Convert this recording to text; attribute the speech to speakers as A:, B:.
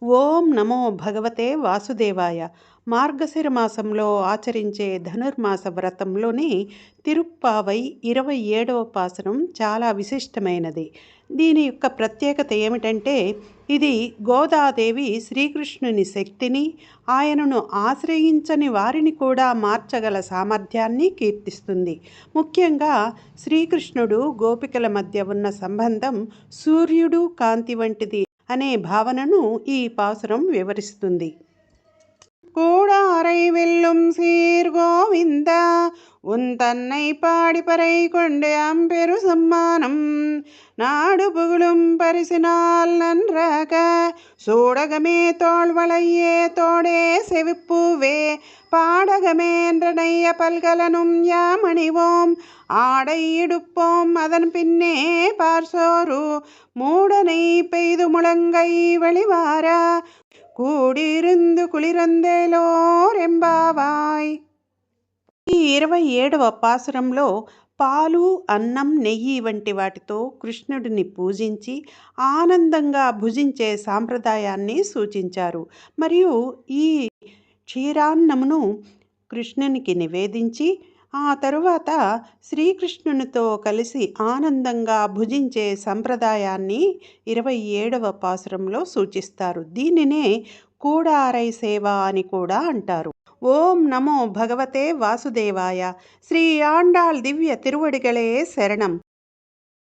A: ఓం నమో భగవతే వాసుదేవాయ. మార్గశిర మాసంలో ఆచరించే ధనుర్మాస వ్రతంలోని తిరుప్పావై 27వ పాసరం చాలా విశిష్టమైనది. దీని యొక్క ప్రత్యేకత ఏమిటంటే, ఇది గోదాదేవి శ్రీకృష్ణుని శక్తిని, ఆయనను ఆశ్రయించని వారిని కూడా మార్చగల సామర్థ్యాన్ని కీర్తిస్తుంది. ముఖ్యంగా శ్రీకృష్ణుడు గోపికల మధ్య ఉన్న సంబంధం సూర్యుడు కాంతి వంటిది అనే భావనను ఈ పాసురం వివరిస్తుంది. கூடாரை வெல்லும் சீர் கோவிந்தா உன் தன்னை பாடிப்பறை கொண்டு அம்பெரு சம்மானம் நாடு புகழும் பரிசினால் நன்றாக சூடகமே தோள்வளையே தோடே செவிப்பூவே பாடகமே என்றனைய பல்கலனும் யாமணிவோம் ஆடை இடுப்போம் அதன் பின்னே பார்சோரு மூடனை பெய்து முழங்கை வெளிவாரா కూడిరుందు కుళిరందేలోరెంబావాయ్. ఈ 27వ పాసురంలో పాలు, అన్నం, నెయ్యి వంటి వాటితో కృష్ణుడిని పూజించి ఆనందంగా భుజించే సాంప్రదాయాన్ని సూచించారు. మరియు ఈ క్షీరాన్నమును కృష్ణునికి నివేదించి ఆ తరువాత శ్రీకృష్ణునితో కలిసి ఆనందంగా భుజించే సంప్రదాయాన్ని 27వ పాసురంలో సూచిస్తారు. దీనినే కూడారై సేవ అని కూడా అంటారు. ఓం నమో భగవతే వాసుదేవాయ. శ్రీ ఆండాళ్ దివ్య తిరువడిగళే శరణం.